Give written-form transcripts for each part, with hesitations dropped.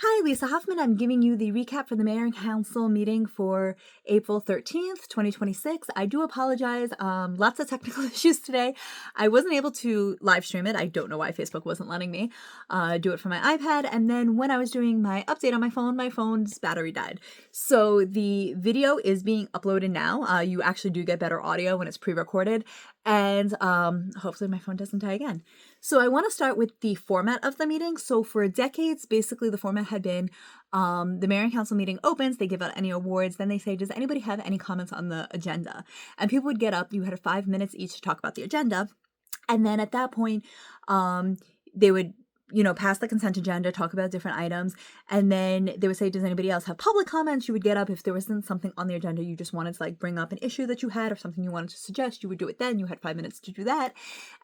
Hi, Lisa Hoffman. I'm giving you the recap for the Mayor and Council meeting for April 13th, 2026. I do apologize. Lots of technical issues today. I wasn't able to live stream it. I don't know why Facebook wasn't letting me do it from my iPad. And then when I was doing my update on my phone's battery died. So the video is being uploaded now. You actually do get better audio when it's pre-recorded. And hopefully my phone doesn't die again. So I want to start with the format of the meeting. So for decades, basically the format had been the mayor and council meeting opens, they give out any awards, then they say, does anybody have any comments on the agenda? And people would get up, you had 5 minutes each to talk about the agenda. And then at that point, they would pass the consent agenda, talk about different items, and then they would say, does anybody else have public comments? You would get up. If there wasn't something on the agenda you just wanted to bring up an issue that you had or something you wanted to suggest, you would do it then. You had 5 minutes to do that.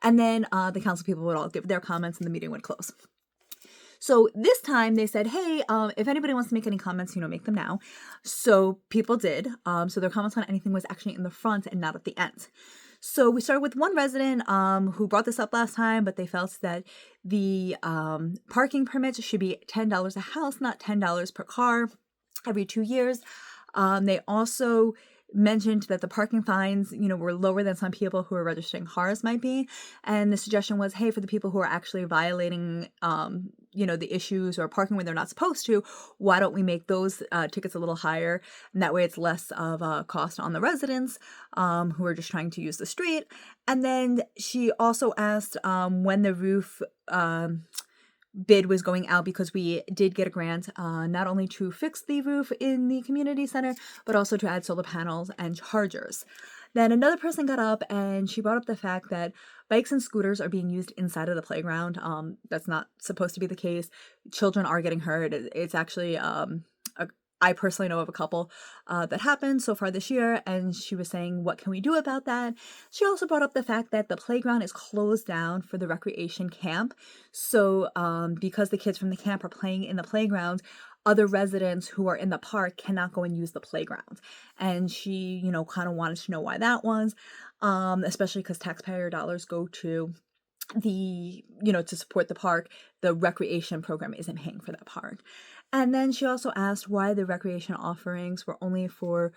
And then the council people would all give their comments and the meeting would close. So this time they said, hey, if anybody wants to make any comments, make them now. So people did. So their comments on anything was actually in the front and not at the end. So we started with one resident who brought this up last time, but they felt that the parking permits should be $10 a house, not $10 per car every 2 years. They also mentioned that the parking fines, were lower than some people who are registering cars might be. And the suggestion was, hey, for the people who are actually violating, the issues or parking when they're not supposed to, why don't we make those tickets a little higher? And that way it's less of a cost on the residents who are just trying to use the street. And then she also asked when the roof bid was going out, because we did get a grant not only to fix the roof in the community center, but also to add solar panels and chargers. Then another person got up and she brought up the fact that bikes and scooters are being used inside of the playground. That's not supposed to be the case. Children are getting hurt. It's actually I personally know of a couple that happened so far this year, and she was saying, what can we do about that? She also brought up the fact that the playground is closed down for the recreation camp. So because the kids from the camp are playing in the playground, other residents who are in the park cannot go and use the playground. And she, kind of wanted to know why that was, especially because taxpayer dollars go to the, to support the park. The recreation program isn't paying for that park. And then she also asked why the recreation offerings were only for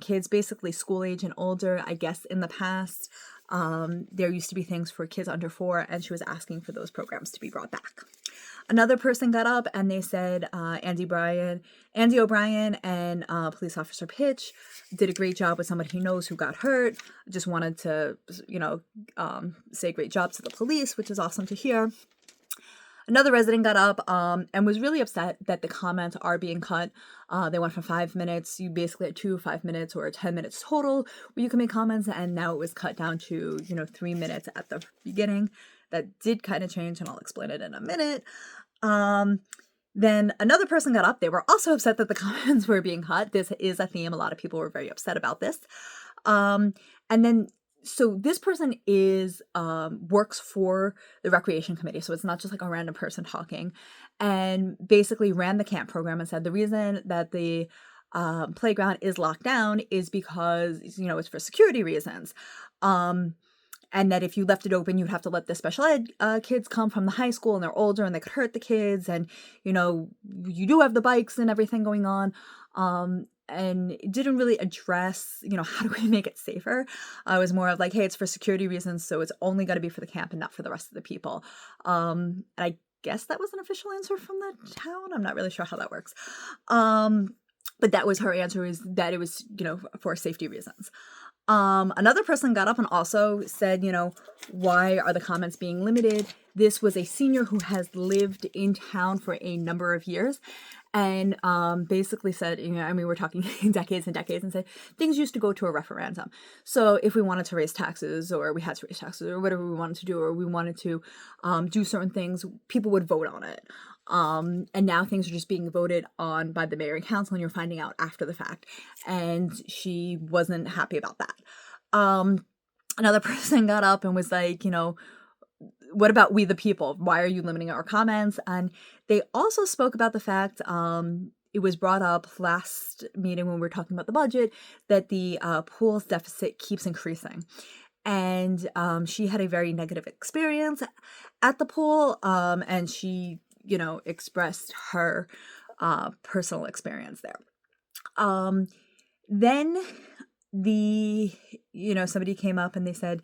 kids basically school age and older. I guess in the past, there used to be things for kids under 4, and she was asking for those programs to be brought back. Another person got up and they said Andy O'Brien and police officer Pitch did a great job with somebody he knows who got hurt. Just wanted to, say great job to the police, which is awesome to hear. Another resident got up and was really upset that the comments are being cut. They went from 5 minutes. You basically had 2 5 minutes or 10 minutes total where you can make comments, and now it was cut down to 3 minutes at the beginning. That did kind of change, and I'll explain it in a minute. Then another person got up. They were also upset that the comments were being cut. This is a theme. A lot of people were very upset about this. And then so this person is works for the recreation committee, so it's not just a random person talking, and basically ran the camp program and said the reason that the playground is locked down is because it's for security reasons, and that if you left it open, you'd have to let the special ed kids come from the high school, and they're older and they could hurt the kids, and you do have the bikes and everything going on. And it didn't really address, how do we make it safer? It was more of hey, it's for security reasons, so it's only got to be for the camp and not for the rest of the people. And I guess that was an official answer from the town. I'm not really sure how that works. But that was her answer, is that it was, for safety reasons. Another person got up and also said, why are the comments being limited? This was a senior who has lived in town for a number of years, and basically said, we're talking decades and decades, and said things used to go to a referendum. So if we wanted to raise taxes, or we had to raise taxes, or whatever we wanted to do, or we wanted to do certain things, people would vote on it. And now things are just being voted on by the mayor and council, and you're finding out after the fact. And she wasn't happy about that. Another person got up and was like, what about we the people? Why are you limiting our comments? And they also spoke about the fact, it was brought up last meeting when we were talking about the budget, that the pool's deficit keeps increasing. And she had a very negative experience at the pool, and she expressed her personal experience there. Then somebody came up and they said,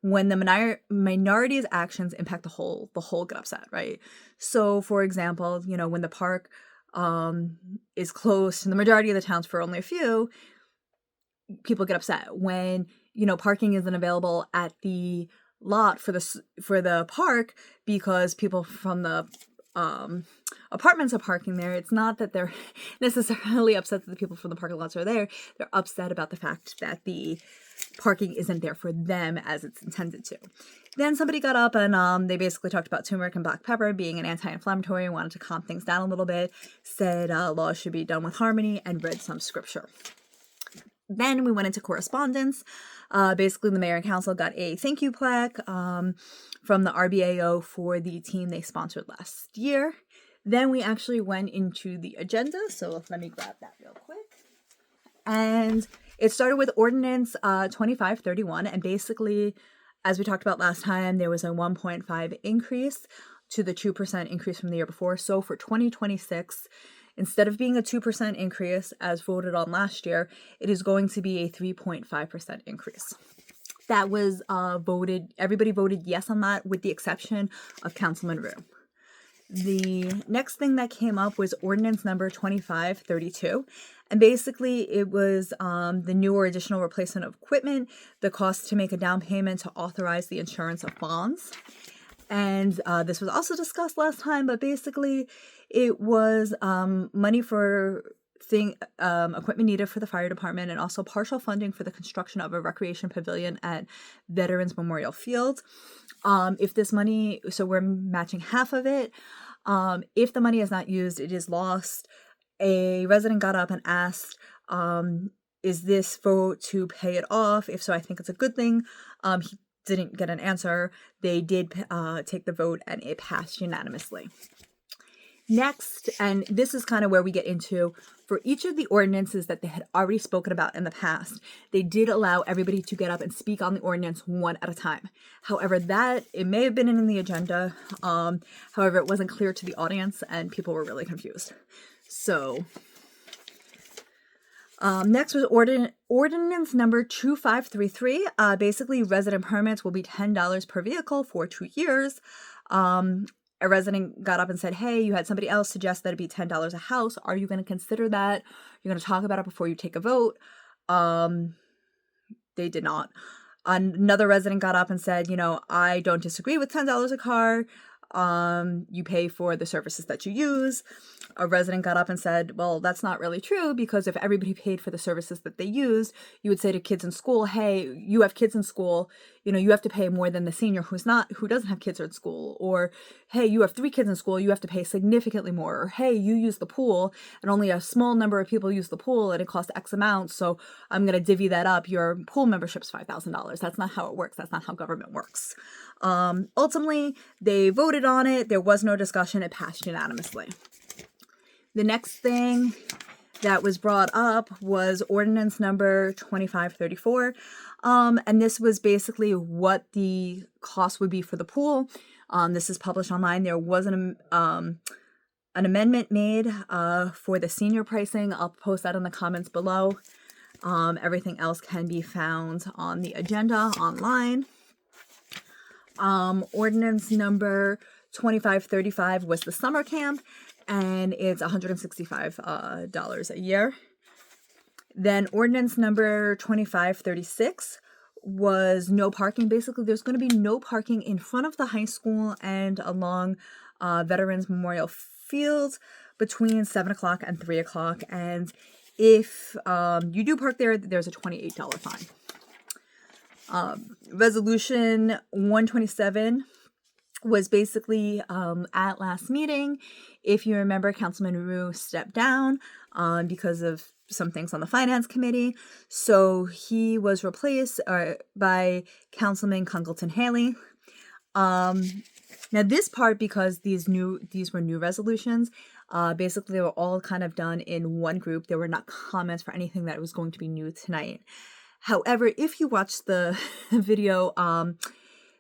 when the minority's actions impact the whole get upset, right? So, for example, when the park is closed to the majority of the towns for only a few, people get upset. When parking isn't available at the lot for the park because people from the apartments are parking there, it's not that they're necessarily upset that the people from the parking lots are there. They're upset about the fact that the parking isn't there for them as it's intended to. Then somebody got up and they basically talked about turmeric and black pepper being an anti-inflammatory and wanted to calm things down a little bit, said laws should be done with harmony, and read some scripture. Then we went into correspondence. Basically, the mayor and council got a thank you plaque from the RBAO for the team they sponsored last year. Then we actually went into the agenda. So let me grab that real quick. And it started with Ordinance 2531. And basically, as we talked about last time, there was a 1.5 increase to the 2% increase from the year before. So for 2026, instead of being a 2% increase as voted on last year, it is going to be a 3.5% increase. That was voted, everybody voted yes on that with the exception of Councilman Rue. The next thing that came up was ordinance number 2532. And basically it was the new or additional replacement of equipment, the cost to make a down payment to authorize the insurance of bonds. And this was also discussed last time, but basically it was money for equipment needed for the fire department and also partial funding for the construction of a recreation pavilion at Veterans Memorial Field. If this money, so we're matching half of it. If the money is not used, it is lost. A resident got up and asked, is this vote to pay it off? If so, I think it's a good thing. He didn't get an answer. They did take the vote and it passed unanimously. Next, and this is kind of where we get into, for each of the ordinances that they had already spoken about in the past, they did allow everybody to get up and speak on the ordinance one at a time. However, it may have been in the agenda. However, it wasn't clear to the audience and people were really confused. So, next was ordinance number 2533. Basically, resident permits will be $10 per vehicle for 2 years. A resident got up and said, hey, you had somebody else suggest that it'd be $10 a house. Are you going to consider that? You're going to talk about it before you take a vote? They did not. Another resident got up and said, I don't disagree with $10 a car. You pay for the services that you use. A resident got up and said, well, that's not really true, because if everybody paid for the services that they used, you would say to kids in school, hey, you have kids in school, you have to pay more than the senior who doesn't have kids in school. Or, hey, you have 3 kids in school, you have to pay significantly more. Or, hey, you use the pool and only a small number of people use the pool and it costs X amount, so I'm going to divvy that up. Your pool membership's $5,000. That's not how it works. That's not how government works. Ultimately, they voted on it. There was no discussion. It passed unanimously. The next thing that was brought up was ordinance number 2534. And this was basically what the cost would be for the pool. This is published online. There was an amendment made for the senior pricing. I'll post that in the comments below. Everything else can be found on the agenda online. Ordinance number 2535 was the summer camp, and it's $165 a year. Then ordinance number 2536 was no parking. Basically, there's going to be no parking in front of the high school and along Veterans Memorial Field between 7 o'clock and 3 o'clock. And if you do park there, there's a $28 fine. Resolution 127 was basically at last meeting. If you remember, Councilman Rue stepped down because of some things on the finance committee. So he was replaced by Councilman Congleton Haley. Now this part, because these were new resolutions, basically they were all kind of done in one group. There were not comments for anything that was going to be new tonight. However, if you watch the video,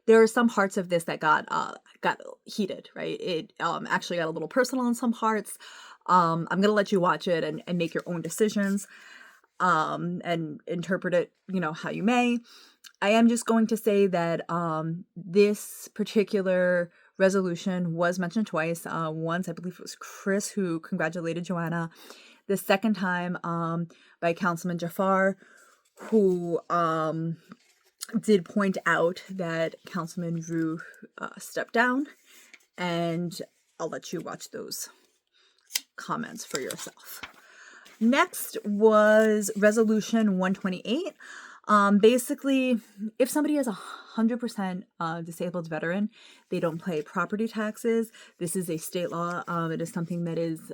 there are some parts of this that got heated, right? It actually got a little personal in some parts. I'm gonna let you watch it and make your own decisions, and interpret it, how you may. I am just going to say that this particular resolution was mentioned twice. Once, I believe it was Chris who congratulated Joanna. The second time by Councilman Jafar, who did point out that Councilman Rue stepped down, and I'll let you watch those comments for yourself. Next was Resolution 128. Basically, if somebody is 100% disabled veteran, they don't pay property taxes. This is a state law. It is something that is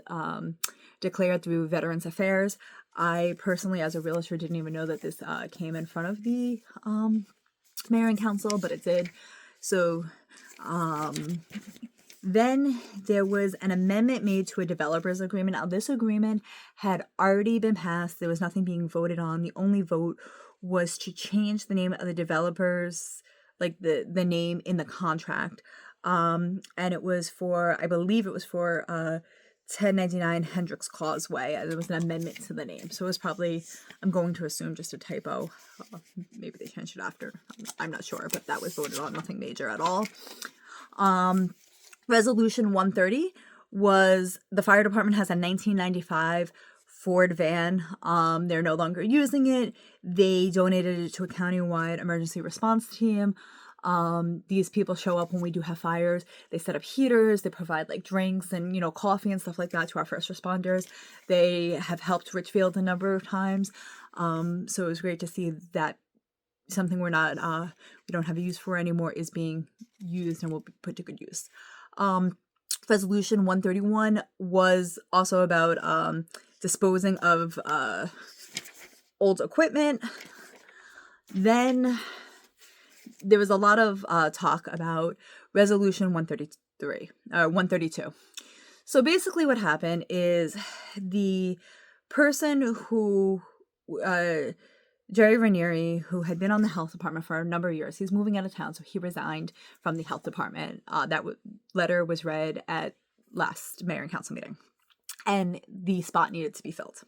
declared through Veterans Affairs. I personally, as a realtor, didn't even know that this came in front of the mayor and council, but it did. So then there was an amendment made to a developers agreement. Now, this agreement had already been passed. There was nothing being voted on. The only vote was to change the name of the developers, like the name in the contract. And it was for, I believe it was for 1099 Hendricks Causeway. There was an amendment to the name. So it was probably, I'm going to assume, just a typo. Maybe they changed it after. I'm not sure, but that was voted on. Nothing major at all. Resolution 130 was the fire department has a 1995 Ford van. They're no longer using it. They donated it to a countywide emergency response team. These people show up when we do have fires. They set up heaters. They provide like drinks and, coffee and stuff like that to our first responders. They have helped Richfield a number of times. So it was great to see that something we don't have a use for anymore is being used and will be put to good use. Resolution 131 was also about disposing of old equipment. Then there was a lot of talk about Resolution 132. So basically what happened is the person who, Jerry Ranieri, who had been on the health department for a number of years, he's moving out of town, so he resigned from the health department. That letter was read at last mayor and council meeting, and the spot needed to be filled.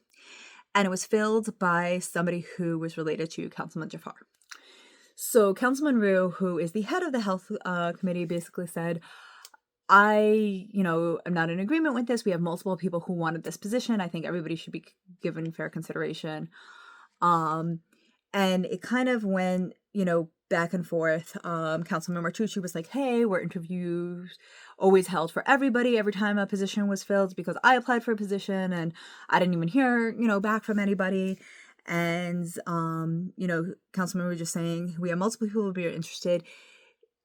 And it was filled by somebody who was related to Councilman Jafar. So Councilman Rue, who is the head of the health committee, basically said, I, am not in agreement with this. We have multiple people who wanted this position. I think everybody should be given fair consideration. And it kind of went, back and forth. Councilman Martucci was like, hey, were interviews always held for everybody every time a position was filled? Because I applied for a position and I didn't even hear, back from anybody. And, Councilman was just saying, we have multiple people who are interested.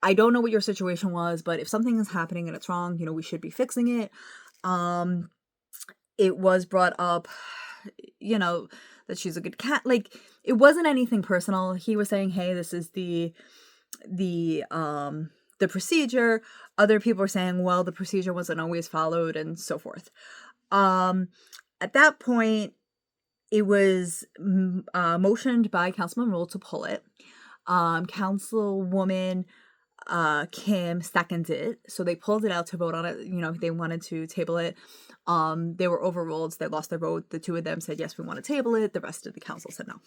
I don't know what your situation was, but if something is happening and it's wrong, we should be fixing it. It was brought up, that she's a good cat. Like, it wasn't anything personal. He was saying, hey, this is the procedure. Other people were saying, well, the procedure wasn't always followed and so forth. At that point, it was motioned by Councilman Rule to pull it. Councilwoman Kim seconded it, so they pulled it out to vote on it. They wanted to table it. They were overruled. They lost their vote. The two of them said, yes, we want to table it. The rest of the council said no.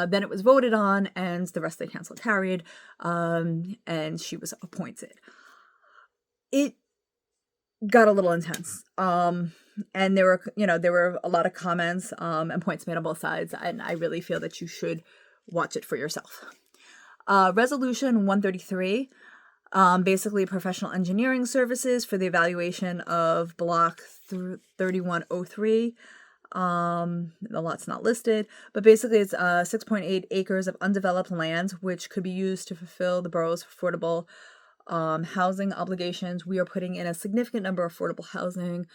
Then it was voted on, and the rest of the council carried, and she was appointed. It got a little intense. And there were a lot of comments and points made on both sides, and I really feel that you should watch it for yourself. Resolution 133, basically professional engineering services for the evaluation of block 3103. The lot's not listed, but basically it's 6.8 acres of undeveloped land, which could be used to fulfill the borough's affordable housing obligations. We are putting in a significant number of affordable housing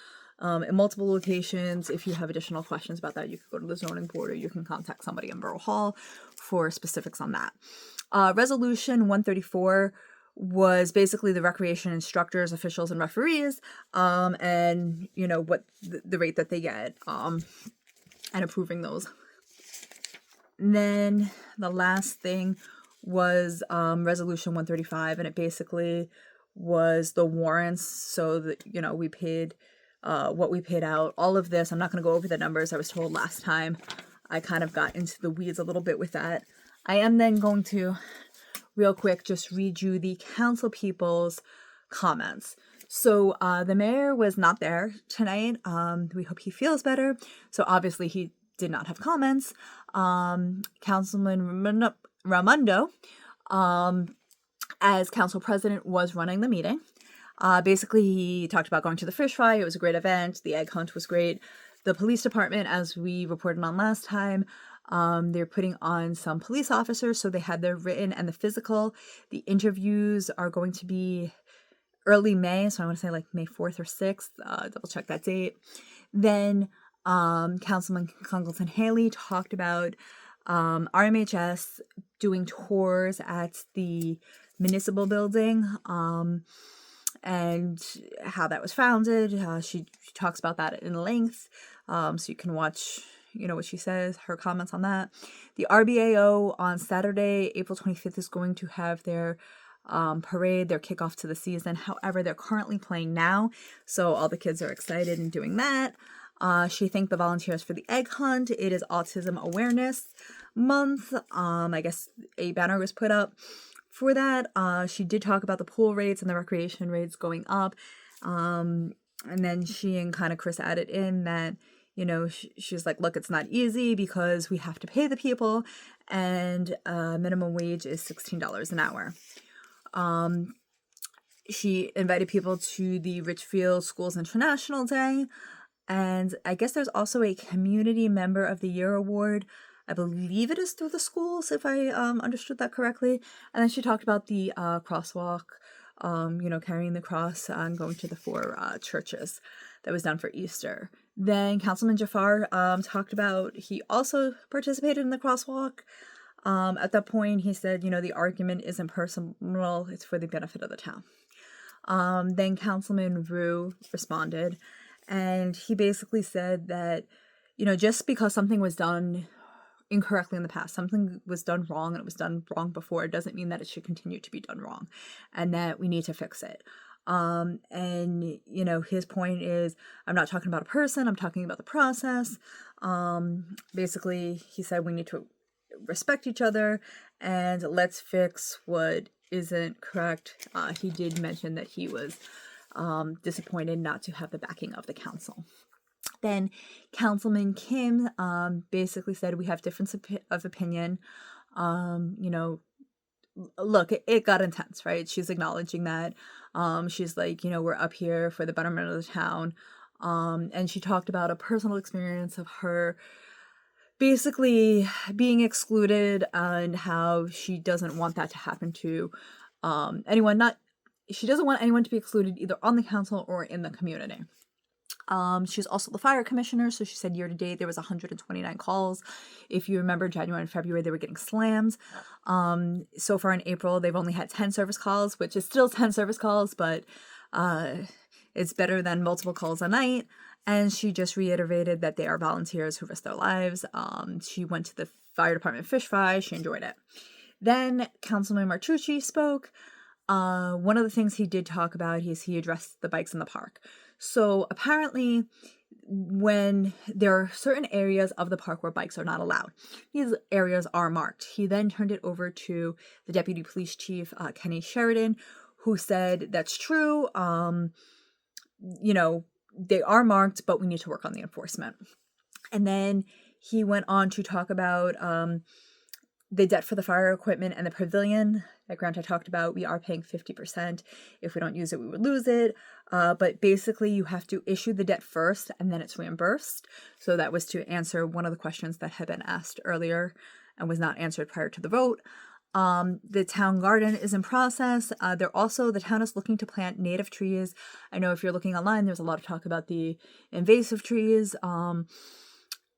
in multiple locations. If you have additional questions about that, you can go to the zoning board or you can contact somebody in Borough Hall for specifics on that. Resolution 134 was basically the recreation instructors, officials, and referees, and what the rate that they get, and approving those. And then the last thing was Resolution 135, and it basically was the warrants. So that, we paid what we paid out. All of this, I'm not going to go over the numbers. I was told last time I kind of got into the weeds a little bit with that. I am then going to, real quick, just read you the council people's comments. So the mayor was not there tonight. We hope he feels better. So obviously he did not have comments. Councilman Raimondo, as council president, was running the meeting. Basically, he talked about going to the fish fry. It was a great event. The egg hunt was great. The police department, as we reported on last time, they're putting on some police officers. So they had their written and the physical. The interviews are going to be early May. So I want to say like May 4th or 6th. Double check that date. Then Councilman Congleton Haley talked about RMHS doing tours at the municipal building and how that was founded. She talks about that in length, so you can watch what she says, her comments on that. The RBAO on Saturday, April 25th, is going to have their parade, their kickoff to the season. However, they're currently playing now, so all the kids are excited and doing that. She thanked the volunteers for the egg hunt. It is Autism Awareness Month. I guess a banner was put up for that. She did talk about the pool rates and the recreation rates going up. And then she and kind of Chris added in that, she's like, look, it's not easy because we have to pay the people, and minimum wage is $16 an hour. She invited people to the Richfield Schools International Day. And I guess there's also a Community Member of the Year award. I believe it is through the schools, if I understood that correctly. And then she talked about the crosswalk, carrying the cross and going to the 4 churches that was done for Easter. Then Councilman Jafar talked about, he also participated in the crosswalk. At that point, he said, the argument isn't personal, it's for the benefit of the town. Then Councilman Rue responded, and he basically said that, just because something was done incorrectly in the past, something was done wrong and it was done wrong before, it doesn't mean that it should continue to be done wrong, and that we need to fix it. And his point is, I'm not talking about a person, I'm talking about the process. Basically, he said we need to respect each other and let's fix what isn't correct. He did mention that he was disappointed not to have the backing of the council. Then Councilman Kim basically said we have difference of opinion. Look, it got intense, right? She's acknowledging that. She's like, we're up here for the betterment of the town. And she talked about a personal experience of her basically being excluded and how she doesn't want that to happen to anyone. She doesn't want anyone to be excluded either on the council or in the community. She's also the fire commissioner, so she said year to date there was 129 calls. If you remember, January and February they were getting slammed. So far in April they've only had 10 service calls, which is still 10 service calls, but it's better than multiple calls a night. And she just reiterated that they are volunteers who risk their lives. She went to the fire department fish fry. She enjoyed it. Then Councilman Martucci spoke. One of the things he did talk about is he addressed the bikes in the park. So apparently when there are certain areas of the park where bikes are not allowed, these areas are marked. He then turned it over to the Deputy Police Chief, Kenny Sheridan, who said that's true. They are marked, but we need to work on the enforcement. And then he went on to talk about the debt for the fire equipment and the pavilion. That grant I talked about, we are paying 50%. If we don't use it, we would lose it. But basically, you have to issue the debt first, and then it's reimbursed. So that was to answer one of the questions that had been asked earlier and was not answered prior to the vote. The town garden is in process. The town is looking to plant native trees. I know if you're looking online, there's a lot of talk about the invasive trees.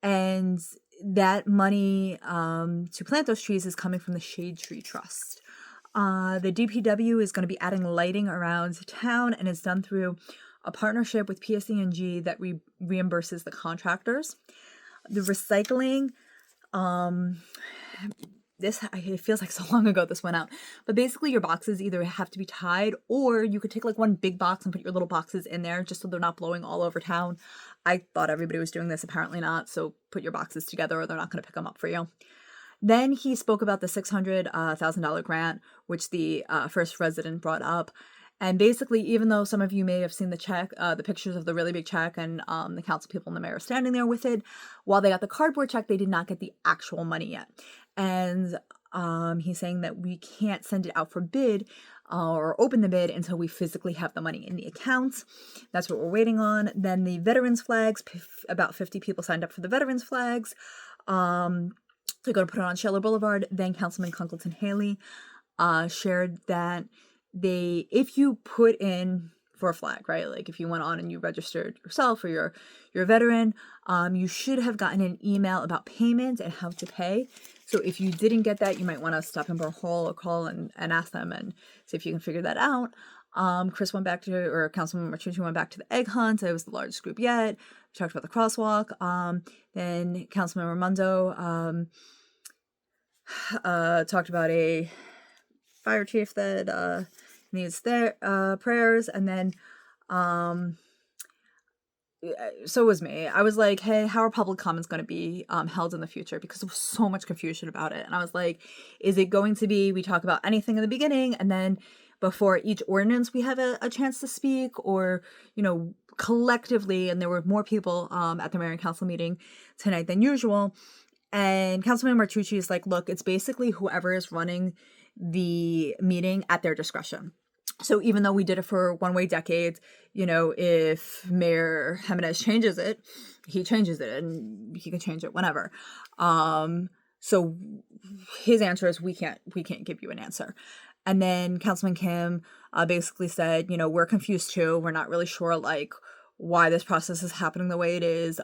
And that money to plant those trees is coming from the Shade Tree Trust. The DPW is going to be adding lighting around town, and it's done through a partnership with PSE&G that reimburses the contractors. The recycling, it feels like so long ago this went out, but basically your boxes either have to be tied, or you could take like one big box and put your little boxes in there just so they're not blowing all over town. I thought everybody was doing this, apparently not. So put your boxes together or they're not going to pick them up for you. Then he spoke about the $600,000 grant, which the first resident brought up. And basically, even though some of you may have seen the check, the pictures of the really big check and the council people and the mayor standing there with it, while they got the cardboard check, they did not get the actual money yet. And he's saying that we can't send it out for bid or open the bid until we physically have the money in the accounts. That's what we're waiting on. Then the veterans flags, about 50 people signed up for the veterans flags. They're going to put it on Shaler Boulevard. Then Councilman Congleton Haley shared that if you put in for a flag, right? Like if you went on and you registered yourself or you're a veteran, you should have gotten an email about payment and how to pay. So if you didn't get that, you might want to stop in Borough Hall or call and ask them and see if you can figure that out. Councilman Martucci went back to the egg hunt. It was the largest group yet. We talked about the crosswalk. Then Councilman Raimondo talked about a fire chief that needs their prayers. And then so was me. I was like, hey, how are public comments going to be held in the future? Because there was so much confusion about it. And I was like, is it going to be we talk about anything in the beginning and then before each ordinance we have a chance to speak, or, collectively? And there were more people at the mayor and council meeting tonight than usual. And Councilman Martucci is like, look, it's basically whoever is running the meeting at their discretion. So even though we did it for one-way decades, if Mayor Jimenez changes it, he changes it, and he can change it whenever. So his answer is we can't give you an answer. And then Councilman Kim basically said, we're confused too. We're not really sure why this process is happening the way it is.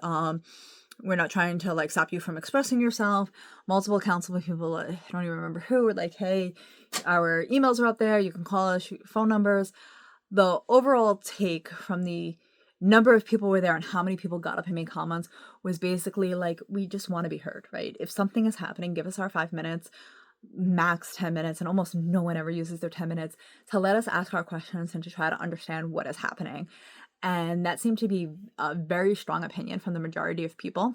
We're not trying to stop you from expressing yourself. Multiple council people, I don't even remember who, were like, hey, our emails are up there. You can call us, shoot phone numbers. The overall take from the number of people were there and how many people got up and made comments was basically we just want to be heard, right? If something is happening, give us our 5 minutes, max 10 minutes, and almost no one ever uses their 10 minutes to let us ask our questions and to try to understand what is happening. And that seemed to be a very strong opinion from the majority of people.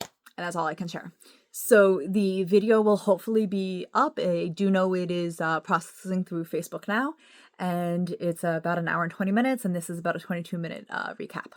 And that's all I can share. So the video will hopefully be up. I do know it is processing through Facebook now. And it's about an hour and 20 minutes. And this is about a 22-minute recap.